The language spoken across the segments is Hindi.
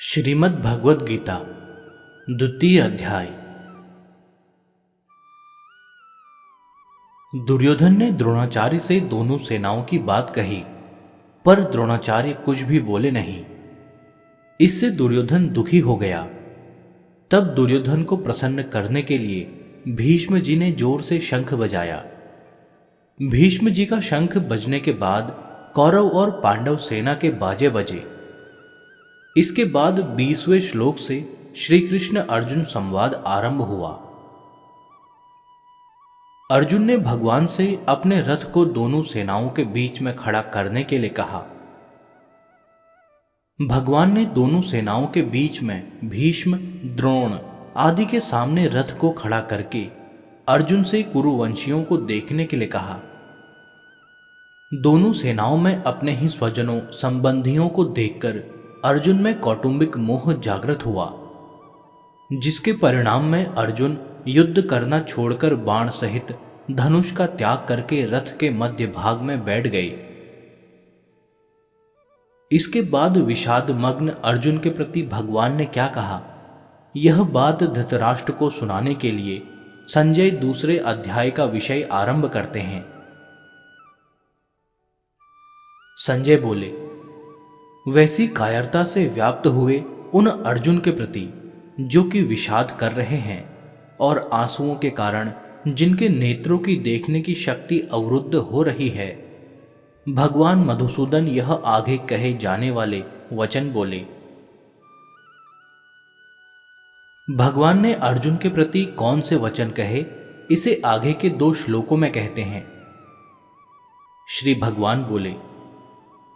श्रीमद् भगवद गीता द्वितीय अध्याय। दुर्योधन ने द्रोणाचार्य से दोनों सेनाओं की बात कही, पर द्रोणाचार्य कुछ भी बोले नहीं। इससे दुर्योधन दुखी हो गया। तब दुर्योधन को प्रसन्न करने के लिए भीष्म जी ने जोर से शंख बजाया। भीष्म जी का शंख बजने के बाद कौरव और पांडव सेना के बाजे बजे। इसके बाद 20वें श्लोक से श्री कृष्ण अर्जुन संवाद आरंभ हुआ। अर्जुन ने भगवान से अपने रथ को दोनों सेनाओं के बीच में खड़ा करने के लिए कहा। भगवान ने दोनों सेनाओं के बीच में भीष्म, द्रोण आदि के सामने रथ को खड़ा करके अर्जुन से कुरुवंशियों को देखने के लिए कहा। दोनों सेनाओं में अपने ही स्वजनों संबंधियों को देखकर अर्जुन में कौटुंबिक मोह जागृत हुआ, जिसके परिणाम में अर्जुन युद्ध करना छोड़कर बाण सहित धनुष का त्याग करके रथ के मध्य भाग में बैठ गए। इसके बाद विषाद मग्न अर्जुन के प्रति भगवान ने क्या कहा, यह बात धृतराष्ट्र को सुनाने के लिए संजय दूसरे अध्याय का विषय आरंभ करते हैं। संजय बोले, वैसी कायरता से व्याप्त हुए उन अर्जुन के प्रति जो कि विषाद कर रहे हैं और आंसुओं के कारण जिनके नेत्रों की देखने की शक्ति अवरुद्ध हो रही है, भगवान मधुसूदन यह आगे कहे जाने वाले वचन बोले। भगवान ने अर्जुन के प्रति कौन से वचन कहे, इसे आगे के 2 श्लोकों में कहते हैं। श्री भगवान बोले,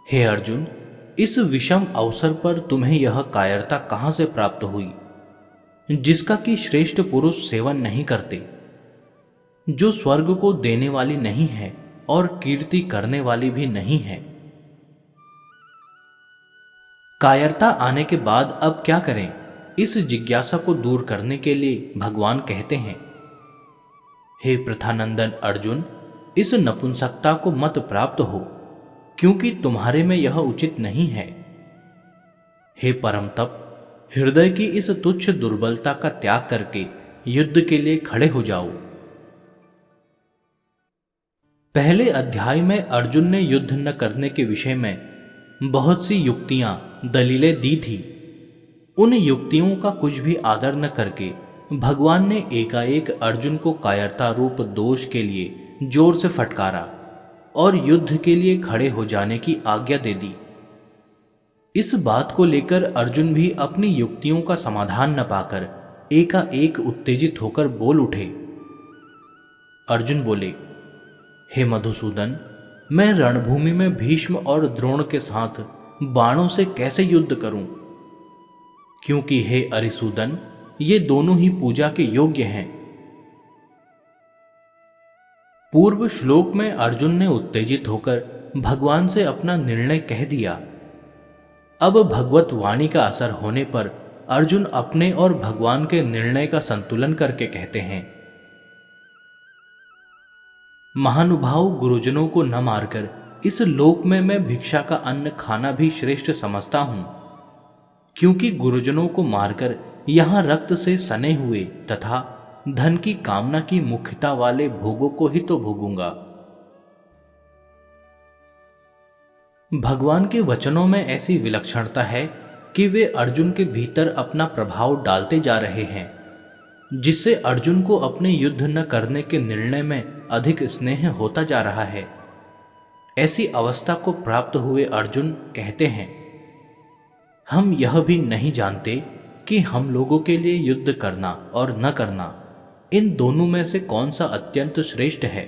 हे अर्जुन, इस विषम अवसर पर तुम्हें यह कायरता कहां से प्राप्त हुई, जिसका कि श्रेष्ठ पुरुष सेवन नहीं करते, जो स्वर्ग को देने वाली नहीं है और कीर्ति करने वाली भी नहीं है। कायरता आने के बाद अब क्या करें, इस जिज्ञासा को दूर करने के लिए भगवान कहते हैं, हे प्रथानंदन अर्जुन, इस नपुंसकता को मत प्राप्त हो, क्योंकि तुम्हारे में यह उचित नहीं है। हे परम तप, हृदय की इस तुच्छ दुर्बलता का त्याग करके युद्ध के लिए खड़े हो जाओ। पहले अध्याय में अर्जुन ने युद्ध न करने के विषय में बहुत सी युक्तियां, दलीलें दी थी। उन युक्तियों का कुछ भी आदर न करके भगवान ने एकाएक अर्जुन को कायरता रूप दोष के लिए जोर से फटकारा और युद्ध के लिए खड़े हो जाने की आज्ञा दे दी। इस बात को लेकर अर्जुन भी अपनी युक्तियों का समाधान न पाकर एकाएक उत्तेजित होकर बोल उठे। अर्जुन बोले, हे मधुसूदन, मैं रणभूमि में भीष्म और द्रोण के साथ बाणों से कैसे युद्ध करूं, क्योंकि हे अरिसूदन, ये दोनों ही पूजा के योग्य हैं। पूर्व श्लोक में अर्जुन ने उत्तेजित होकर भगवान से अपना निर्णय कह दिया। अब भगवत वाणी का असर होने पर अर्जुन अपने और भगवान के निर्णय का संतुलन करके कहते हैं, महानुभाव गुरुजनों को न मारकर इस लोक में मैं भिक्षा का अन्न खाना भी श्रेष्ठ समझता हूं, क्योंकि गुरुजनों को मारकर यहां रक्त से सने हुए तथा धन की कामना की मुख्यता वाले भोगों को ही तो भोगूंगा। भगवान के वचनों में ऐसी विलक्षणता है कि वे अर्जुन के भीतर अपना प्रभाव डालते जा रहे हैं, जिससे अर्जुन को अपने युद्ध न करने के निर्णय में अधिक स्नेह होता जा रहा है। ऐसी अवस्था को प्राप्त हुए अर्जुन कहते हैं, हम यह भी नहीं जानते कि हम लोगों के लिए युद्ध करना और न करना, इन दोनों में से कौन सा अत्यंत श्रेष्ठ है,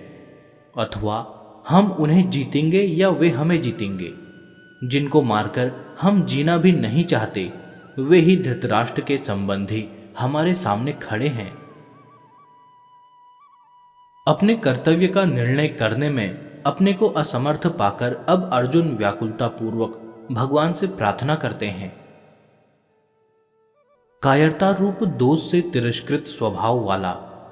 अथवा हम उन्हें जीतेंगे या वे हमें जीतेंगे। जिनको मारकर हम जीना भी नहीं चाहते, वे ही धृतराष्ट्र के संबंधी हमारे सामने खड़े हैं। अपने कर्तव्य का निर्णय करने में अपने को असमर्थ पाकर अब अर्जुन व्याकुलता पूर्वक भगवान से प्रार्थना करते हैं। कायरता रूप दोष से तिरस्कृत स्वभाव वाला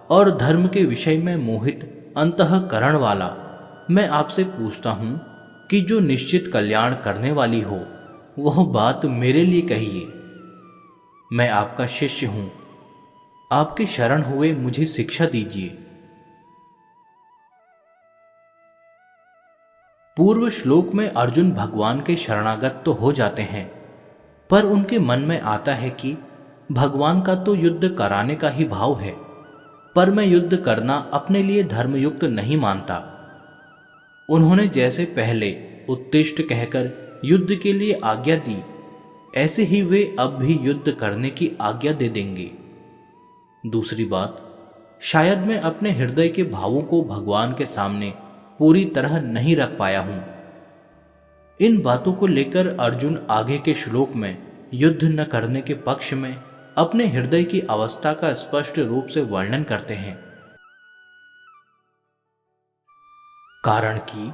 और धर्म के विषय में मोहित अंतःकरण वाला मैं आपसे पूछता हूं कि जो निश्चित कल्याण करने वाली हो, वह बात मेरे लिए कहिए, मैं आपका शिष्य हूं, आपके शरण हुए मुझे शिक्षा दीजिए। पूर्व श्लोक में अर्जुन भगवान के शरणागत तो हो जाते हैं, पर उनके मन में आता है कि भगवान का तो युद्ध कराने का ही भाव है, पर मैं युद्ध करना अपने लिए धर्मयुक्त नहीं मानता। उन्होंने जैसे पहले उत्तिष्ठ कहकर युद्ध के लिए आज्ञा दी, ऐसे ही वे अब भी युद्ध करने की आज्ञा दे देंगे। दूसरी बात, शायद मैं अपने हृदय के भावों को भगवान के सामने पूरी तरह नहीं रख पाया हूं। इन बातों को लेकर अर्जुन आगे के श्लोक में युद्ध न करने के पक्ष में अपने हृदय की अवस्था का स्पष्ट रूप से वर्णन करते हैं। कारण कि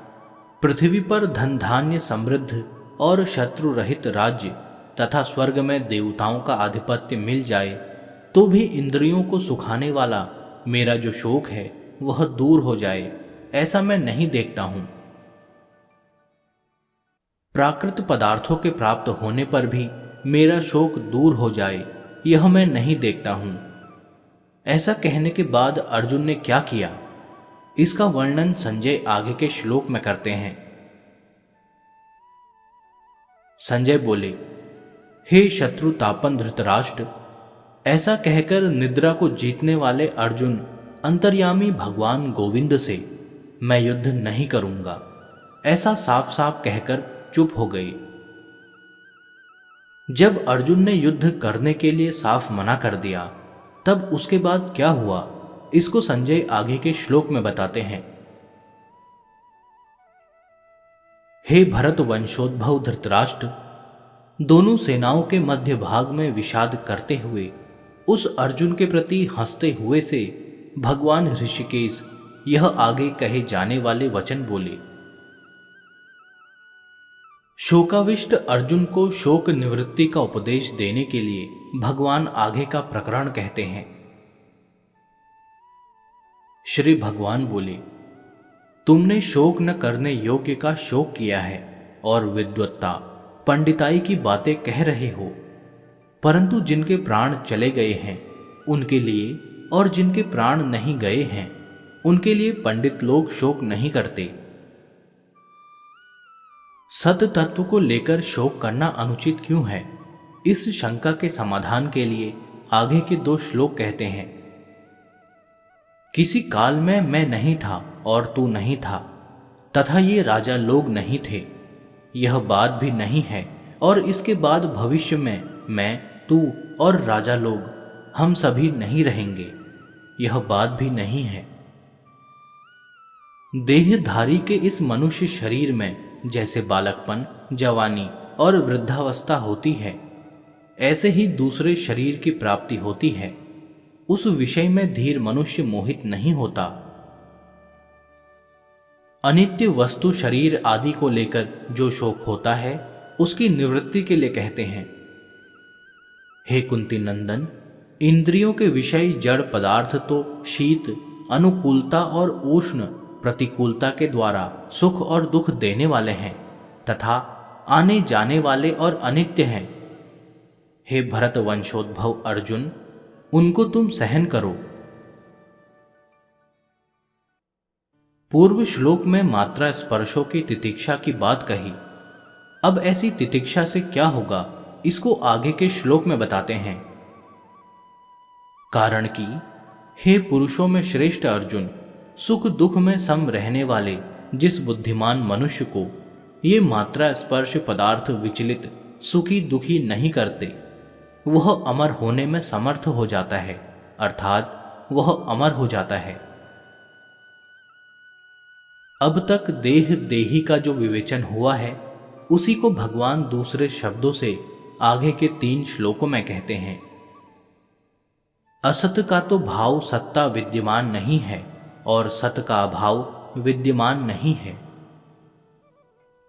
पृथ्वी पर धन धान्य समृद्ध और शत्रु रहित राज्य तथा स्वर्ग में देवताओं का आधिपत्य मिल जाए तो भी इंद्रियों को सुखाने वाला मेरा जो शोक है वह दूर हो जाए, ऐसा मैं नहीं देखता हूं। प्राकृत पदार्थों के प्राप्त होने पर भी मेरा शोक दूर हो जाए, यह मैं नहीं देखता हूं। ऐसा कहने के बाद अर्जुन ने क्या किया, इसका वर्णन संजय आगे के श्लोक में करते हैं। संजय बोले, हे शत्रुतापन धृतराष्ट्र, ऐसा कहकर निद्रा को जीतने वाले अर्जुन अंतर्यामी भगवान गोविंद से मैं युद्ध नहीं करूंगा ऐसा साफ साफ कहकर चुप हो गए। जब अर्जुन ने युद्ध करने के लिए साफ मना कर दिया, तब उसके बाद क्या हुआ, इसको संजय आगे के श्लोक में बताते हैं। हे भरत वंशोद्भव धृतराष्ट्र, दोनों सेनाओं के मध्य भाग में विषाद करते हुए उस अर्जुन के प्रति हंसते हुए से भगवान ऋषिकेश यह आगे कहे जाने वाले वचन बोले। शोकाविष्ट अर्जुन को शोक निवृत्ति का उपदेश देने के लिए भगवान आगे का प्रकरण कहते हैं। श्री भगवान बोले, तुमने शोक न करने योग्य का शोक किया है और विद्वत्ता पंडिताई की बातें कह रहे हो, परंतु जिनके प्राण चले गए हैं उनके लिए और जिनके प्राण नहीं गए हैं उनके लिए पंडित लोग शोक नहीं करते। सत तत्व को लेकर शोक करना अनुचित क्यों है, इस शंका के समाधान के लिए आगे के 2 श्लोक कहते हैं। किसी काल में मैं नहीं था और तू नहीं था, तथा ये राजा लोग नहीं थे, यह बात भी नहीं है, और इसके बाद भविष्य में मैं, तू और राजा लोग हम सभी नहीं रहेंगे, यह बात भी नहीं है। देहधारी के इस मनुष्य शरीर में जैसे बालकपन, जवानी और वृद्धावस्था होती है, ऐसे ही दूसरे शरीर की प्राप्ति होती है। उस विषय में धीर मनुष्य मोहित नहीं होता। अनित्य वस्तु शरीर आदि को लेकर जो शोक होता है उसकी निवृत्ति के लिए कहते हैं। हे कुंती नंदन, इंद्रियों के विषय जड़ पदार्थ तो शीत, अनुकूलता और उष्ण प्रतिकूलता के द्वारा सुख और दुख देने वाले हैं तथा आने जाने वाले और अनित्य हैं। हे भरत वंशोद्भव अर्जुन, उनको तुम सहन करो। पूर्व श्लोक में मात्रा स्पर्शों की तितिक्षा की बात कही। अब ऐसी तितिक्षा से क्या होगा, इसको आगे के श्लोक में बताते हैं। कारण कि हे पुरुषों में श्रेष्ठ अर्जुन, सुख दुख में सम रहने वाले जिस बुद्धिमान मनुष्य को ये मात्रा स्पर्श पदार्थ विचलित सुखी दुखी नहीं करते, वह अमर होने में समर्थ हो जाता है, अर्थात वह अमर हो जाता है। अब तक देह देही का जो विवेचन हुआ है उसी को भगवान दूसरे शब्दों से आगे के 3 श्लोकों में कहते हैं। असत का तो भाव सत्ता विद्यमान नहीं है और सत का अभाव विद्यमान नहीं है।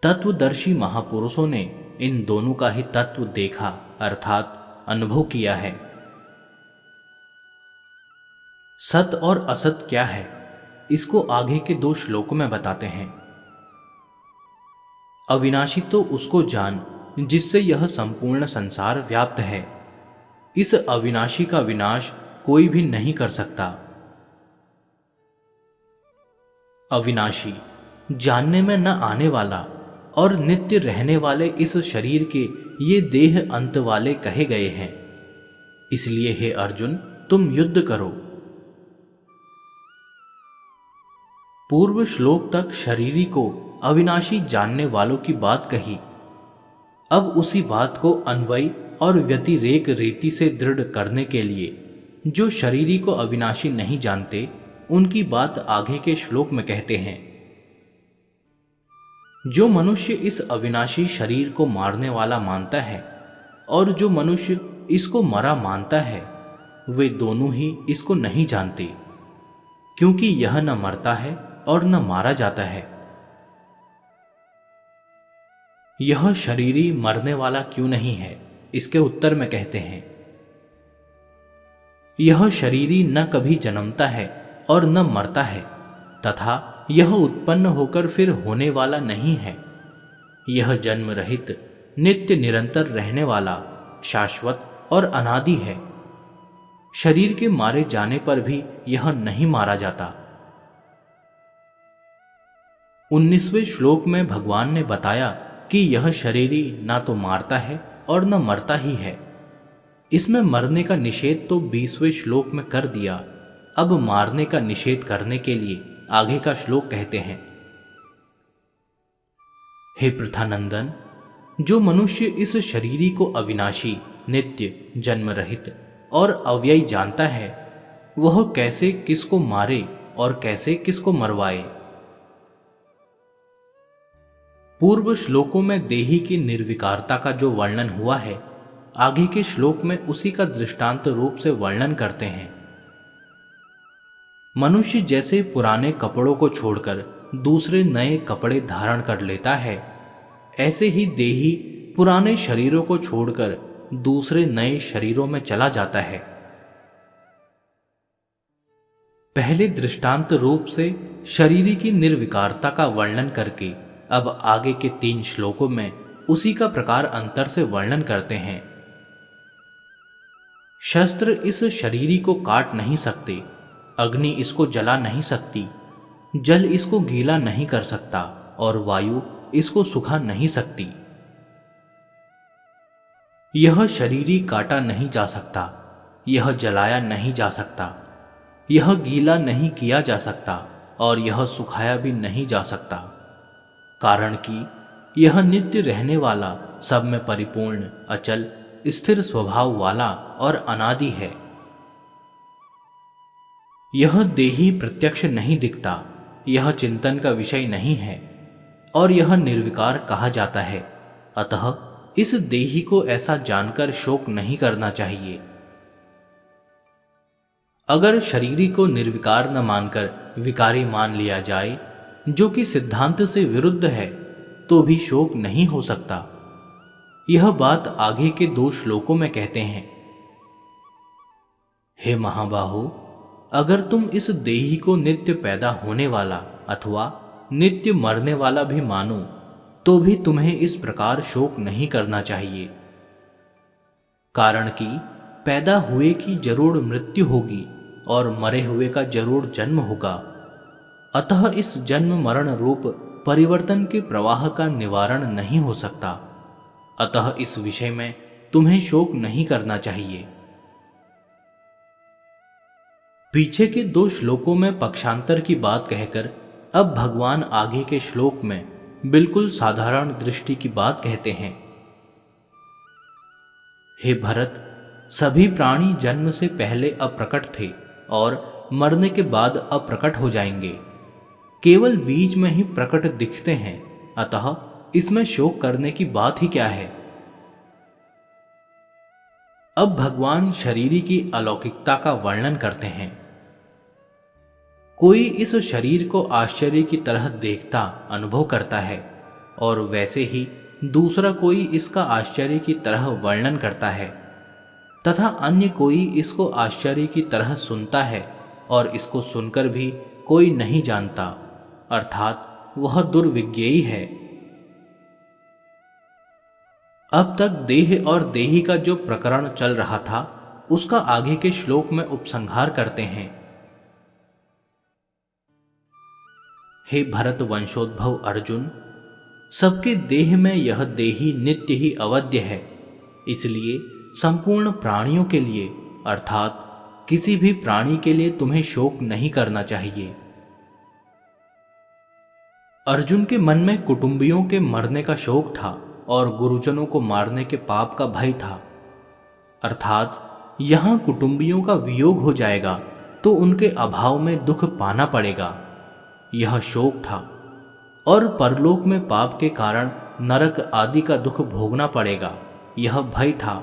तत्वदर्शी महापुरुषों ने इन दोनों का ही तत्व देखा, अर्थात अनुभव किया है। सत और असत क्या है, इसको आगे के 2 श्लोकों में बताते हैं। अविनाशी तो उसको जान जिससे यह संपूर्ण संसार व्याप्त है। इस अविनाशी का विनाश कोई भी नहीं कर सकता। अविनाशी, जानने में न आने वाला और नित्य रहने वाले इस शरीर के ये देह अंत वाले कहे गए हैं। इसलिए हे अर्जुन, तुम युद्ध करो। पूर्व श्लोक तक शरीरी को अविनाशी जानने वालों की बात कही। अब उसी बात को अन्वय और व्यतिरेक रीति से दृढ़ करने के लिए जो शरीरी को अविनाशी नहीं जानते, उनकी बात आगे के श्लोक में कहते हैं। जो मनुष्य इस अविनाशी शरीर को मारने वाला मानता है और जो मनुष्य इसको मरा मानता है, वे दोनों ही इसको नहीं जानते, क्योंकि यह न मरता है और न मारा जाता है। यह शरीरी मरने वाला क्यों नहीं है, इसके उत्तर में कहते हैं, यह शरीरी न कभी जन्मता है और न मरता है, तथा यह उत्पन्न होकर फिर होने वाला नहीं है। यह जन्म रहित, नित्य निरंतर रहने वाला, शाश्वत और अनादि है। शरीर के मारे जाने पर भी यह नहीं मारा जाता। 19वें श्लोक में भगवान ने बताया कि यह शरीरी ना तो मारता है और न मरता ही है। इसमें मरने का निषेध तो 20वें श्लोक में कर दिया। अब मारने का निषेध करने के लिए आगे का श्लोक कहते हैं, हे पृथानंदन, जो मनुष्य इस शरीरी को अविनाशी, नित्य, जन्म रहित और अव्ययी जानता है, वह कैसे किसको मारे और कैसे किसको मरवाए। पूर्व श्लोकों में देही की निर्विकारता का जो वर्णन हुआ है, आगे के श्लोक में उसी का दृष्टांत रूप से वर्णन करते हैं। मनुष्य जैसे पुराने कपड़ों को छोड़कर दूसरे नए कपड़े धारण कर लेता है, ऐसे ही देही पुराने शरीरों को छोड़कर दूसरे नए शरीरों में चला जाता है। पहले दृष्टांत रूप से शरीरी की निर्विकारता का वर्णन करके अब आगे के 3 श्लोकों में उसी का प्रकार अंतर से वर्णन करते हैं। शस्त्र इस शरीरी को काट नहीं सकते, अग्नि इसको जला नहीं सकती, जल इसको गीला नहीं कर सकता और वायु इसको सुखा नहीं सकती। यह शरीरी काटा नहीं जा सकता, यह जलाया नहीं जा सकता, यह गीला नहीं किया जा सकता और यह सुखाया भी नहीं जा सकता, कारण कि यह नित्य रहने वाला, सब में परिपूर्ण, अचल, स्थिर स्वभाव वाला और अनादि है। यह देही प्रत्यक्ष नहीं दिखता, यह चिंतन का विषय नहीं है और यह निर्विकार कहा जाता है। अतः इस देही को ऐसा जानकर शोक नहीं करना चाहिए। अगर शरीरी को निर्विकार न मानकर विकारी मान लिया जाए, जो कि सिद्धांत से विरुद्ध है, तो भी शोक नहीं हो सकता। यह बात आगे के 2 श्लोकों में कहते हैं, हे महाबाहो, अगर तुम इस देही को नित्य पैदा होने वाला अथवा नित्य मरने वाला भी मानो, तो भी तुम्हें इस प्रकार शोक नहीं करना चाहिए। कारण कि पैदा हुए की जरूर मृत्यु होगी और मरे हुए का जरूर जन्म होगा। अतः इस जन्म मरण रूप परिवर्तन के प्रवाह का निवारण नहीं हो सकता। अतः इस विषय में तुम्हें शोक नहीं करना चाहिए। पीछे के 2 श्लोकों में पक्षांतर की बात कहकर अब भगवान आगे के श्लोक में बिल्कुल साधारण दृष्टि की बात कहते हैं, हे भरत, सभी प्राणी जन्म से पहले अप्रकट थे और मरने के बाद अप्रकट हो जाएंगे। केवल बीच में ही प्रकट दिखते हैं, अतः इसमें शोक करने की बात ही क्या है। अब भगवान शरीरी की अलौकिकता का वर्णन करते हैं। कोई इस शरीर को आश्चर्य की तरह देखता, अनुभव करता है और वैसे ही दूसरा कोई इसका आश्चर्य की तरह वर्णन करता है, तथा अन्य कोई इसको आश्चर्य की तरह सुनता है और इसको सुनकर भी कोई नहीं जानता, अर्थात वह दुर्विज्ञेयी है। अब तक देह और देही का जो प्रकरण चल रहा था, उसका आगे के श्लोक में उपसंहार करते हैं। हे भरत वंशोद्भव अर्जुन, सबके देह में यह देही नित्य ही अवध्य है, इसलिए संपूर्ण प्राणियों के लिए अर्थात किसी भी प्राणी के लिए तुम्हें शोक नहीं करना चाहिए। अर्जुन के मन में कुटुंबियों के मरने का शोक था और गुरुजनों को मारने के पाप का भय था, अर्थात यहां कुटुंबियों का वियोग हो जाएगा तो उनके अभाव में दुख पाना पड़ेगा, यह शोक था। और परलोक में पाप के कारण नरक आदि का दुख भोगना पड़ेगा, यह भय था।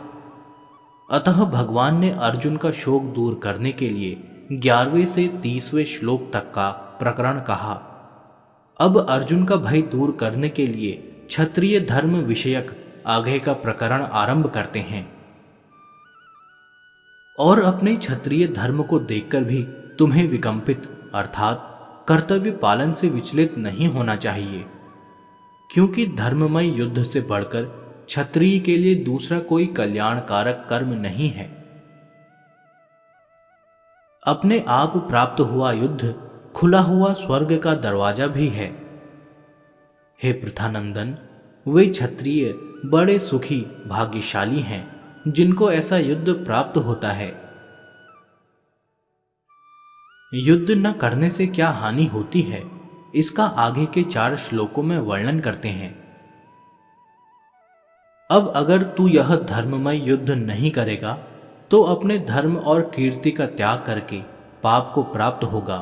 अतः भगवान ने अर्जुन का शोक दूर करने के लिए 11वें से 30वें श्लोक तक का प्रकरण कहा। अब अर्जुन का भय दूर करने के लिए क्षत्रिय धर्म विषयक आगे का प्रकरण आरंभ करते हैं। और अपने क्षत्रिय धर्म को देखकर भी तुम्हें विकंपित अर्थात कर्तव्य पालन से विचलित नहीं होना चाहिए, क्योंकि धर्ममय युद्ध से बढ़कर क्षत्रिय के लिए दूसरा कोई कल्याणकारक कर्म नहीं है। अपने आप प्राप्त हुआ युद्ध खुला हुआ स्वर्ग का दरवाजा भी है। हे पृथानंदन, वे क्षत्रिय बड़े सुखी भाग्यशाली हैं जिनको ऐसा युद्ध प्राप्त होता है। युद्ध न करने से क्या हानि होती है, इसका आगे के 4 श्लोकों में वर्णन करते हैं। अब अगर तू यह धर्ममय युद्ध नहीं करेगा तो अपने धर्म और कीर्ति का त्याग करके पाप को प्राप्त होगा,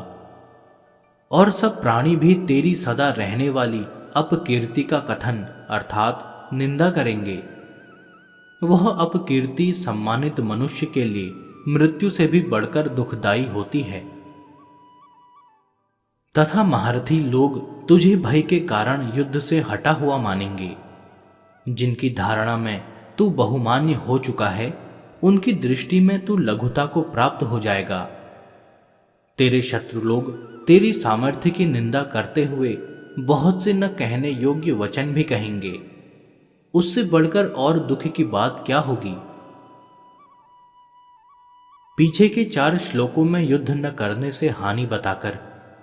और सब प्राणी भी तेरी सदा रहने वाली अपकीर्ति का कथन अर्थात निंदा करेंगे। वह अपकीर्ति सम्मानित मनुष्य के लिए मृत्यु से भी बढ़कर दुखदायी होती है, तथा महारथी लोग तुझे भय के कारण युद्ध से हटा हुआ मानेंगे। जिनकी धारणा में तू बहुमान्य हो चुका है, उनकी दृष्टि में तू लघुता को प्राप्त हो जाएगा। तेरे शत्रु लोग तेरी सामर्थ्य की निंदा करते हुए बहुत से न कहने योग्य वचन भी कहेंगे। उससे बढ़कर और दुख की बात क्या होगी। पीछे के 4 श्लोकों में युद्ध न करने से हानि बताकर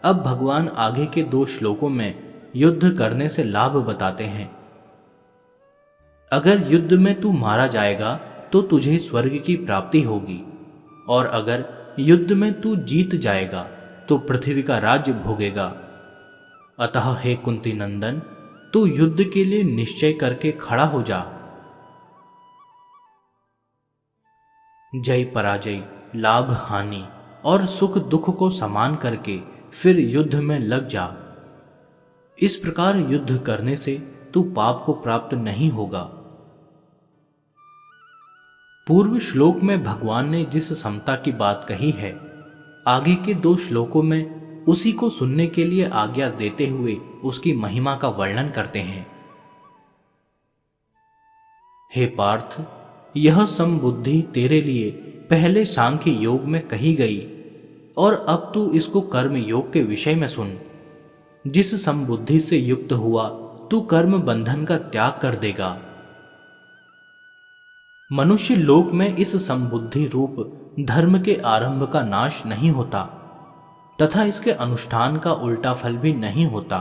अब भगवान आगे के 2 श्लोकों में युद्ध करने से लाभ बताते हैं। अगर युद्ध में तू मारा जाएगा तो तुझे स्वर्ग की प्राप्ति होगी, और अगर युद्ध में तू जीत जाएगा तो पृथ्वी का राज्य भोगेगा। अतः हे कुंती नंदन, तू युद्ध के लिए निश्चय करके खड़ा हो जा। जय पराजय, लाभ हानि और सुख दुख को समान करके फिर युद्ध में लग जा। इस प्रकार युद्ध करने से तू पाप को प्राप्त नहीं होगा। पूर्व श्लोक में भगवान ने जिस समता की बात कही है, आगे के 2 श्लोकों में उसी को सुनने के लिए आज्ञा देते हुए उसकी महिमा का वर्णन करते हैं। हे पार्थ, यह समबुद्धि तेरे लिए पहले सांख्य योग में कही गई, और अब तू इसको कर्म योग के विषय में सुन। जिस समबुद्धि से युक्त हुआ तू कर्म बंधन का त्याग कर देगा। मनुष्य लोक में इस समबुद्धि रूप धर्म के आरंभ का नाश नहीं होता, तथा इसके अनुष्ठान का उल्टा फल भी नहीं होता,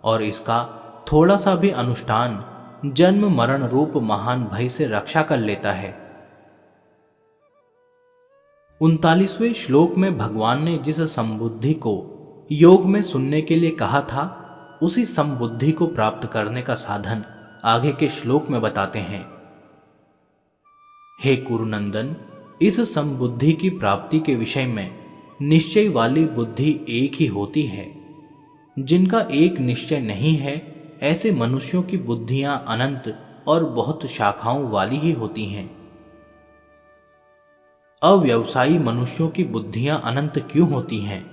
और इसका थोड़ा सा भी अनुष्ठान जन्म मरण रूप महान भय से रक्षा कर लेता है। 39वें श्लोक में भगवान ने जिस समबुद्धि को योग में सुनने के लिए कहा था, उसी समबुद्धि को प्राप्त करने का साधन आगे के श्लोक में बताते हैं। हे कुरुनंदन, इस समबुद्धि की प्राप्ति के विषय में निश्चय वाली बुद्धि एक ही होती है। जिनका एक निश्चय नहीं है, ऐसे मनुष्यों की बुद्धियां अनंत और बहुत शाखाओं वाली ही होती हैं। अव्यवसायी मनुष्यों की बुद्धियां अनंत क्यों होती हैं,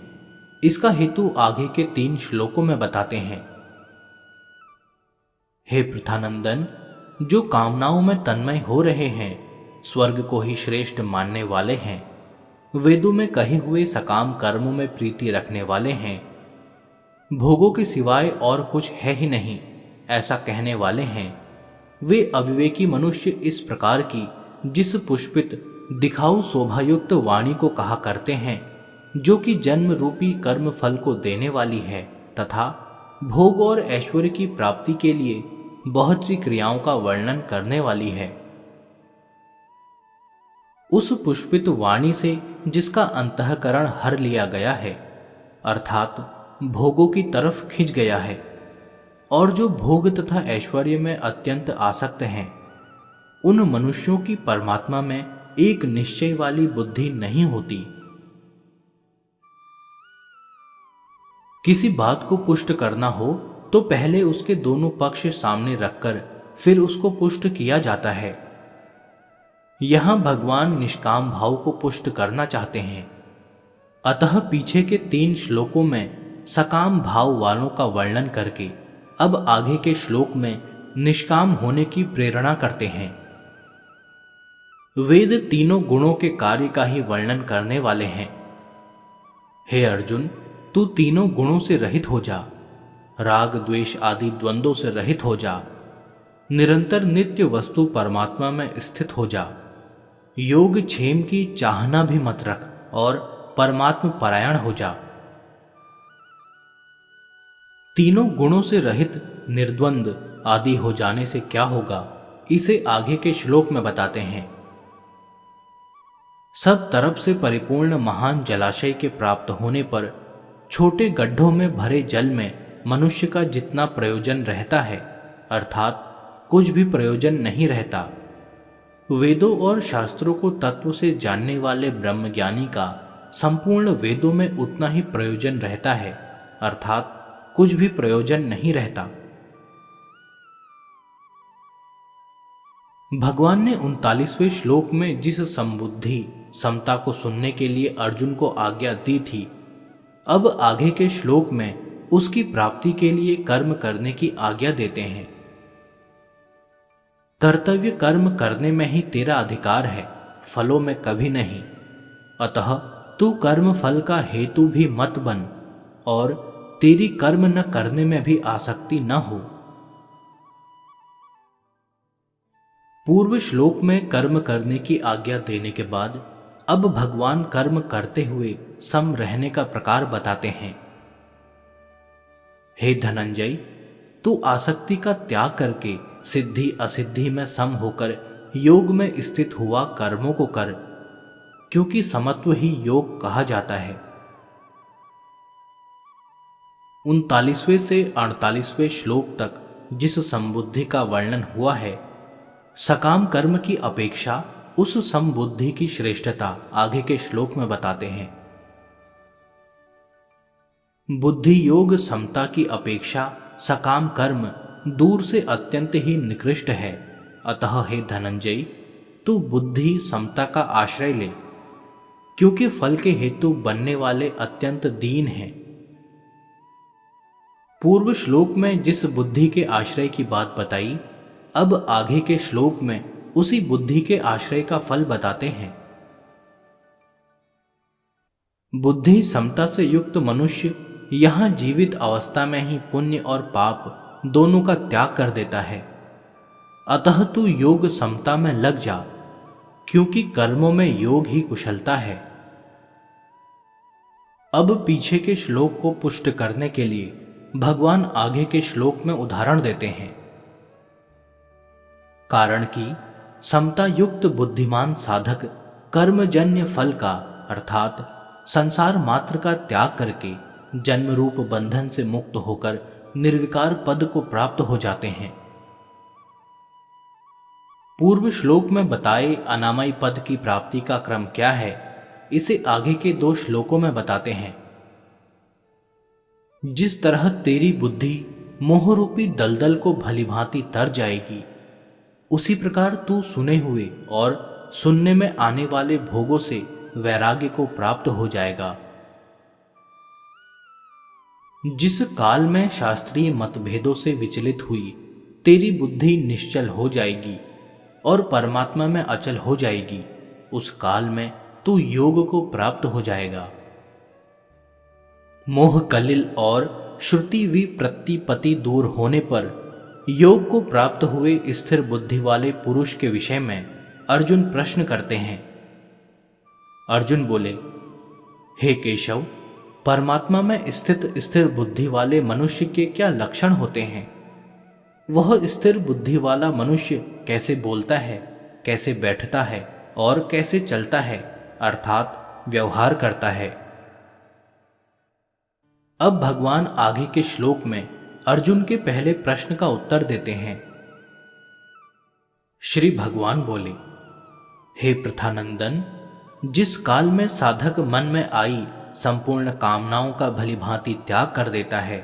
इसका हेतु आगे के 3 श्लोकों में बताते हैं। हे पृथानंदन, जो कामनाओं में तन्मय हो रहे हैं, स्वर्ग को ही श्रेष्ठ मानने वाले हैं, वेदों में कहे हुए सकाम कर्मों में प्रीति रखने वाले हैं, भोगों के सिवाय और कुछ है ही नहीं ऐसा कहने वाले हैं, वे अविवेकी मनुष्य इस प्रकार की जिस पुष्पित दिखाऊ शोभायुक्त वाणी को कहा करते हैं, जो कि जन्म रूपी कर्म फल को देने वाली है तथा भोग और ऐश्वर्य की प्राप्ति के लिए बहुत सी क्रियाओं का वर्णन करने वाली है। उस पुष्पित वाणी से जिसका अंतःकरण हर लिया गया है, अर्थात भोगों की तरफ खिंच गया है, और जो भोग तथा ऐश्वर्य में अत्यंत आसक्त हैं, उन मनुष्यों की परमात्मा में एक निश्चय वाली बुद्धि नहीं होती। किसी बात को पुष्ट करना हो तो पहले उसके दोनों पक्ष सामने रखकर फिर उसको पुष्ट किया जाता है। यहां भगवान निष्काम भाव को पुष्ट करना चाहते हैं, अतः पीछे के 3 श्लोकों में सकाम भाव वालों का वर्णन करके अब आगे के श्लोक में निष्काम होने की प्रेरणा करते हैं। वेद तीनों गुणों के कार्य का ही वर्णन करने वाले हैं। हे अर्जुन, तू तीनों गुणों से रहित हो जा, राग द्वेष आदि द्वंद्वों से रहित हो जा, निरंतर नित्य वस्तु परमात्मा में स्थित हो जा, योग क्षेम की चाहना भी मत रख और परमात्म परायण हो जा। तीनों गुणों से रहित निर्द्वंद आदि हो जाने से क्या होगा, इसे आगे के श्लोक में बताते हैं। सब तरफ से परिपूर्ण महान जलाशय के प्राप्त होने पर छोटे गड्ढों में भरे जल में मनुष्य का जितना प्रयोजन रहता है, अर्थात कुछ भी प्रयोजन नहीं रहता, वेदों और शास्त्रों को तत्व से जानने वाले ब्रह्मज्ञानी का संपूर्ण वेदों में उतना ही प्रयोजन रहता है, अर्थात कुछ भी प्रयोजन नहीं रहता। भगवान ने 39वें श्लोक में जिस संबुद्धि समता को सुनने के लिए अर्जुन को आज्ञा दी थी, अब आगे के श्लोक में उसकी प्राप्ति के लिए कर्म करने की आज्ञा देते हैं। कर्तव्य कर्म करने में ही तेरा अधिकार है, फलों में कभी नहीं। अतः तू कर्म फल का हेतु भी मत बन और तेरी कर्म न करने में भी आसक्ति न हो। पूर्व श्लोक में कर्म करने की आज्ञा देने के बाद अब भगवान कर्म करते हुए सम रहने का प्रकार बताते हैं। हे धनंजय, तू आसक्ति का त्याग करके सिद्धि असिद्धि में सम होकर योग में स्थित हुआ कर्मों को कर, क्योंकि समत्व ही योग कहा जाता है। 39वें से 48वें श्लोक तक जिस संबुद्धि का वर्णन हुआ है, सकाम कर्म की अपेक्षा उस समबुद्धि की श्रेष्ठता आगे के श्लोक में बताते हैं। बुद्धि योग समता की अपेक्षा सकाम कर्म दूर से अत्यंत ही निकृष्ट है। अतः हे धनंजय, तू बुद्धि समता का आश्रय ले, क्योंकि फल के हेतु बनने वाले अत्यंत दीन हैं। पूर्व श्लोक में जिस बुद्धि के आश्रय की बात बताई, अब आगे के श्लोक में उसी बुद्धि के आश्रय का फल बताते हैं। बुद्धि समता से युक्त मनुष्य यहां जीवित अवस्था में ही पुण्य और पाप दोनों का त्याग कर देता है। अतः तू योग समता में लग जा, क्योंकि कर्मों में योग ही कुशलता है। अब पीछे के श्लोक को पुष्ट करने के लिए भगवान आगे के श्लोक में उदाहरण देते हैं। कारण कि समता युक्त बुद्धिमान साधक कर्मजन्य फल का अर्थात संसार मात्र का त्याग करके जन्म रूप बंधन से मुक्त होकर निर्विकार पद को प्राप्त हो जाते हैं। पूर्व श्लोक में बताए अनामय पद की प्राप्ति का क्रम क्या है, इसे आगे के 2 श्लोकों में बताते हैं। जिस तरह तेरी बुद्धि मोहरूपी दलदल को भलीभांति तर जाएगी, उसी प्रकार तू सुने हुए और सुनने में आने वाले भोगों से वैराग्य को प्राप्त हो जाएगा। जिस काल में शास्त्रीय मतभेदों से विचलित हुई तेरी बुद्धि निश्चल हो जाएगी और परमात्मा में अचल हो जाएगी, उस काल में तू योग को प्राप्त हो जाएगा। मोह कलिल और श्रुति विप्रतिपत्ति दूर होने पर योग को प्राप्त हुए स्थिर बुद्धि वाले पुरुष के विषय में अर्जुन प्रश्न करते हैं। अर्जुन बोले, हे केशव, परमात्मा में स्थित स्थिर बुद्धि वाले मनुष्य के क्या लक्षण होते हैं? वह स्थिर बुद्धि वाला मनुष्य कैसे बोलता है, कैसे बैठता है और कैसे चलता है, अर्थात व्यवहार करता है। अब भगवान आगे के श्लोक में अर्जुन के पहले प्रश्न का उत्तर देते हैं। श्री भगवान बोले, हे पृथानंदन, जिस काल में साधक मन में आई संपूर्ण कामनाओं का भलीभांति त्याग कर देता है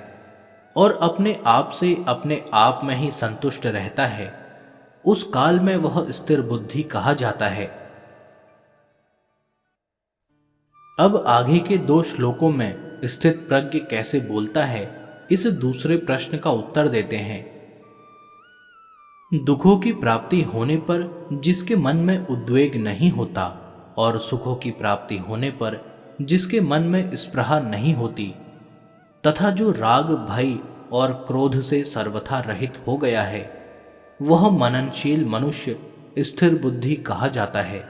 और अपने आप से अपने आप में ही संतुष्ट रहता है, उस काल में वह स्थिर बुद्धि कहा जाता है। अब आगे के 2 श्लोकों में स्थित प्रज्ञ कैसे बोलता है, इस दूसरे प्रश्न का उत्तर देते हैं। दुखों की प्राप्ति होने पर जिसके मन में उद्वेग नहीं होता और सुखों की प्राप्ति होने पर जिसके मन में स्पृहा नहीं होती, तथा जो राग, भय और क्रोध से सर्वथा रहित हो गया है, वह मननशील मनुष्य स्थिर बुद्धि कहा जाता है।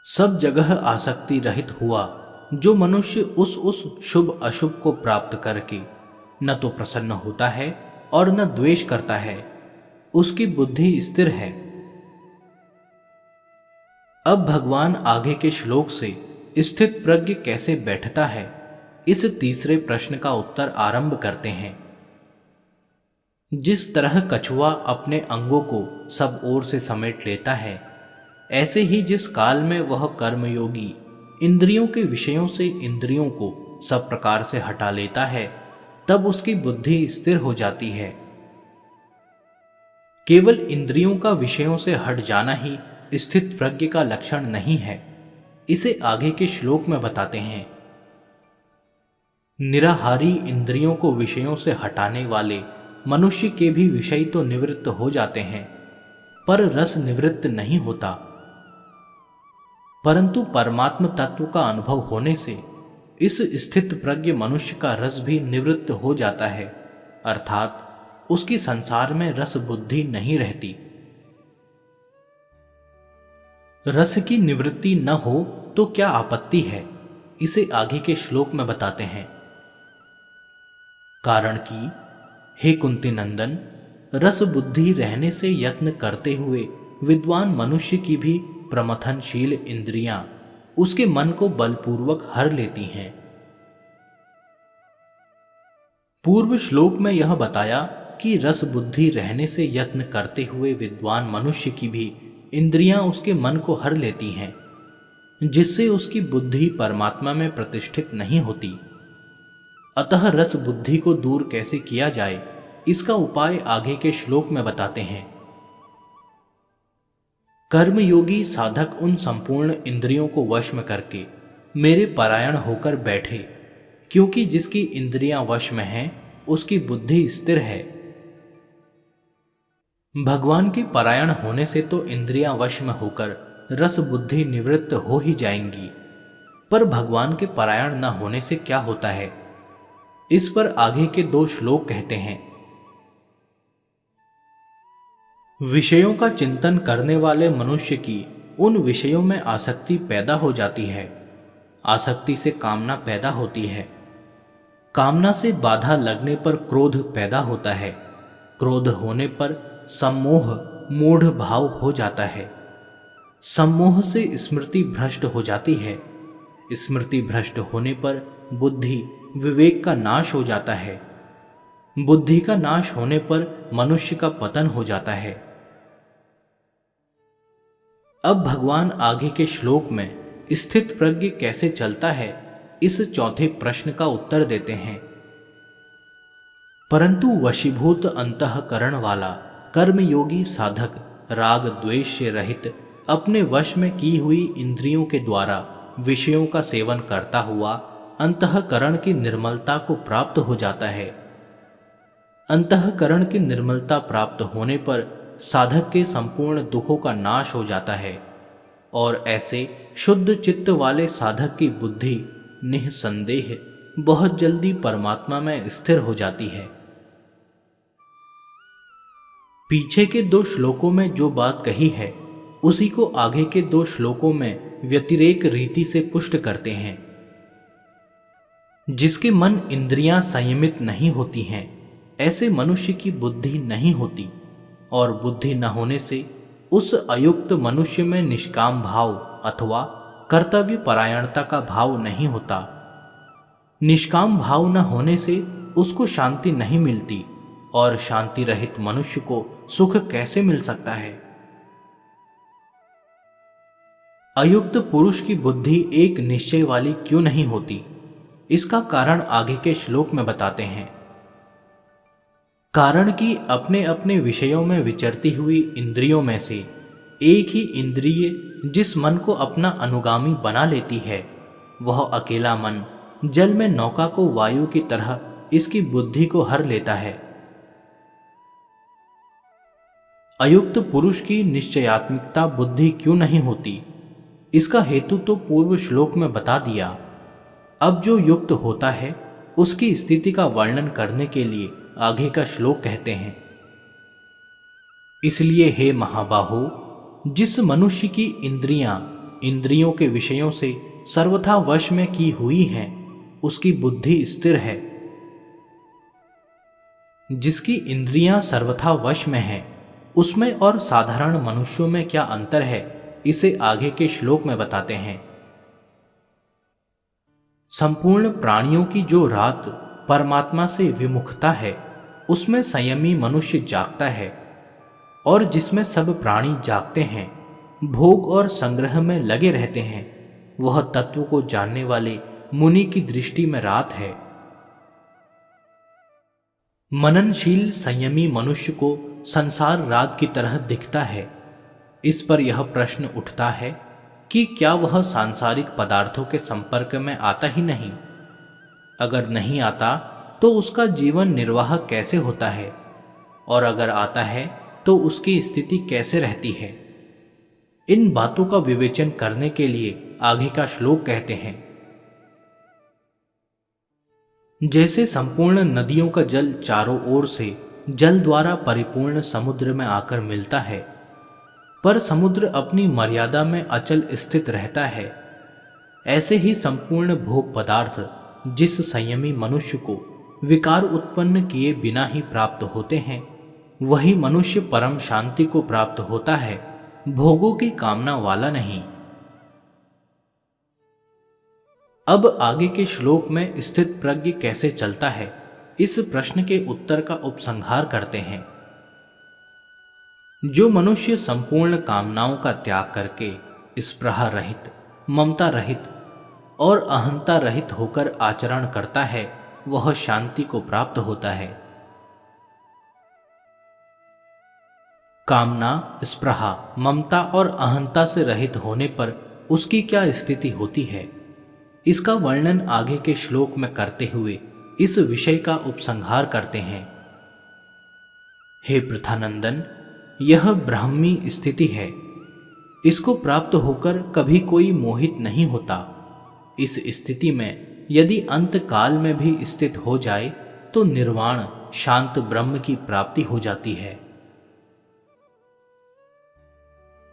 सब जगह आसक्ति रहित हुआ जो मनुष्य उस शुभ अशुभ को प्राप्त करके न तो प्रसन्न होता है और न द्वेष करता है, उसकी बुद्धि स्थिर है। अब भगवान आगे के श्लोक से स्थित प्रज्ञ कैसे बैठता है, इस तीसरे प्रश्न का उत्तर आरंभ करते हैं। जिस तरह कछुआ अपने अंगों को सब ओर से समेट लेता है, ऐसे ही जिस काल में वह कर्मयोगी इंद्रियों के विषयों से इंद्रियों को सब प्रकार से हटा लेता है, तब उसकी बुद्धि स्थिर हो जाती है। केवल इंद्रियों का विषयों से हट जाना ही स्थित प्रज्ञ का लक्षण नहीं है, इसे आगे के श्लोक में बताते हैं। निराहारी इंद्रियों को विषयों से हटाने वाले मनुष्य के भी विषय तो निवृत्त हो जाते हैं, पर रस निवृत्त नहीं होता। परंतु परमात्म तत्व का अनुभव होने से इस स्थित प्रज्ञ मनुष्य का रस भी निवृत्त हो जाता है, अर्थात उसकी संसार में रस बुद्धि नहीं रहती। रस की निवृत्ति न हो तो क्या आपत्ति है, इसे आगे के श्लोक में बताते हैं। कारण कि हे कुंती नंदन, रस बुद्धि रहने से यत्न करते हुए विद्वान मनुष्य की भी प्रमथनशील इंद्रियां उसके मन को बलपूर्वक हर लेती हैं। पूर्व श्लोक में यह बताया कि रस बुद्धि रहने से यत्न करते हुए विद्वान मनुष्य की भी इंद्रियां उसके मन को हर लेती हैं, जिससे उसकी बुद्धि परमात्मा में प्रतिष्ठित नहीं होती। अतः रस बुद्धि को दूर कैसे किया जाए, इसका उपाय आगे के श्लोक में बताते हैं। कर्मयोगी साधक उन संपूर्ण इंद्रियों को वश में करके मेरे परायण होकर बैठे, क्योंकि जिसकी इंद्रियां वश में हैं उसकी बुद्धि स्थिर है। भगवान के परायण होने से तो इंद्रियां वश में होकर रस बुद्धि निवृत्त हो ही जाएंगी, पर भगवान के परायण न होने से क्या होता है, इस पर आगे के 2 श्लोक कहते हैं। विषयों का चिंतन करने वाले मनुष्य की उन विषयों में आसक्ति पैदा हो जाती है। आसक्ति से कामना पैदा होती है। कामना से बाधा लगने पर क्रोध पैदा होता है। क्रोध होने पर सम्मोह मूढ़ भाव हो जाता है। सम्मोह से स्मृति भ्रष्ट हो जाती है। स्मृति भ्रष्ट होने पर बुद्धि विवेक का नाश हो जाता है। बुद्धि का नाश होने पर मनुष्य का पतन हो जाता है। अब भगवान आगे के श्लोक में स्थित प्रज्ञ कैसे चलता है, इस चौथे प्रश्न का उत्तर देते हैं। परंतु वशीभूत अंतःकरण वाला कर्मयोगी साधक राग द्वेष से रहित अपने वश में की हुई इंद्रियों के द्वारा विषयों का सेवन करता हुआ अंतःकरण की निर्मलता को प्राप्त हो जाता है। अंतःकरण की निर्मलता प्राप्त होने पर साधक के संपूर्ण दुखों का नाश हो जाता है और ऐसे शुद्ध चित्त वाले साधक की बुद्धि निःसंदेह बहुत जल्दी परमात्मा में स्थिर हो जाती है। पीछे के 2 श्लोकों में जो बात कही है उसी को आगे के 2 श्लोकों में व्यतिरेक रीति से पुष्ट करते हैं। जिसके मन इंद्रियां संयमित नहीं होती हैं, ऐसे मनुष्य की बुद्धि नहीं होती, और बुद्धि न होने से उस अयुक्त मनुष्य में निष्काम भाव अथवा कर्तव्य परायणता का भाव नहीं होता। निष्काम भाव न होने से उसको शांति नहीं मिलती, और शांति रहित मनुष्य को सुख कैसे मिल सकता है। अयुक्त पुरुष की बुद्धि एक निश्चय वाली क्यों नहीं होती, इसका कारण आगे के श्लोक में बताते हैं। कारण कि अपने अपने विषयों में विचरती हुई इंद्रियों में से एक ही इंद्रिय जिस मन को अपना अनुगामी बना लेती है, वह अकेला मन जल में नौका को वायु की तरह इसकी बुद्धि को हर लेता है। अयुक्त पुरुष की निश्चयात्मिकता बुद्धि क्यों नहीं होती, इसका हेतु तो पूर्व श्लोक में बता दिया। अब जो युक्त होता है उसकी स्थिति का वर्णन करने के लिए आगे का श्लोक कहते हैं। इसलिए हे महाबाहो, जिस मनुष्य की इंद्रियां इंद्रियों के विषयों से सर्वथा वश में की हुई हैं, उसकी बुद्धि स्थिर है। जिसकी इंद्रियां सर्वथा वश में हैं, उसमें और साधारण मनुष्यों में क्या अंतर है, इसे आगे के श्लोक में बताते हैं। संपूर्ण प्राणियों की जो रात परमात्मा से विमुखता है, उसमें संयमी मनुष्य जागता है, और जिसमें सब प्राणी जागते हैं, भोग और संग्रह में लगे रहते हैं, वह तत्व को जानने वाले मुनि की दृष्टि में रात है। मननशील संयमी मनुष्य को संसार रात की तरह दिखता है। इस पर यह प्रश्न उठता है कि क्या वह सांसारिक पदार्थों के संपर्क में आता ही नहीं? अगर नहीं आता तो उसका जीवन निर्वाह कैसे होता है, और अगर आता है तो उसकी स्थिति कैसे रहती है? इन बातों का विवेचन करने के लिए आगे का श्लोक कहते हैं। जैसे संपूर्ण नदियों का जल चारों ओर से जल द्वारा परिपूर्ण समुद्र में आकर मिलता है, पर समुद्र अपनी मर्यादा में अचल स्थित रहता है, ऐसे ही संपूर्ण भोग पदार्थ जिस संयमी मनुष्य को विकार उत्पन्न किए बिना ही प्राप्त होते हैं, वही मनुष्य परम शांति को प्राप्त होता है, भोगों की कामना वाला नहीं। अब आगे के श्लोक में स्थित प्रज्ञ कैसे चलता है, इस प्रश्न के उत्तर का उपसंहार करते हैं। जो मनुष्य संपूर्ण कामनाओं का त्याग करके स्पृहा रहित, ममता रहित और अहंता रहित होकर आचरण करता है, वह शांति को प्राप्त होता है। कामना, स्पृहा, ममता और अहंता से रहित होने पर उसकी क्या स्थिति होती है, इसका वर्णन आगे के श्लोक में करते हुए इस विषय का उपसंहार करते हैं। हे पृथानंदन, यह ब्राह्मी स्थिति है। इसको प्राप्त होकर कभी कोई मोहित नहीं होता। इस स्थिति में यदि अंत काल में भी स्थित हो जाए तो निर्वाण शांत ब्रह्म की प्राप्ति हो जाती है।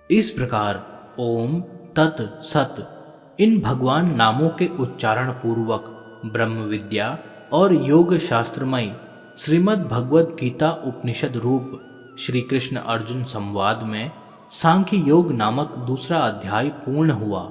इस प्रकार ओम, तत्, सत इन भगवान नामों के उच्चारण पूर्वक ब्रह्म विद्या और योग शास्त्रमय श्रीमद् भगवद गीता उपनिषद रूप श्री कृष्ण अर्जुन संवाद में सांख्य योग नामक दूसरा अध्याय पूर्ण हुआ।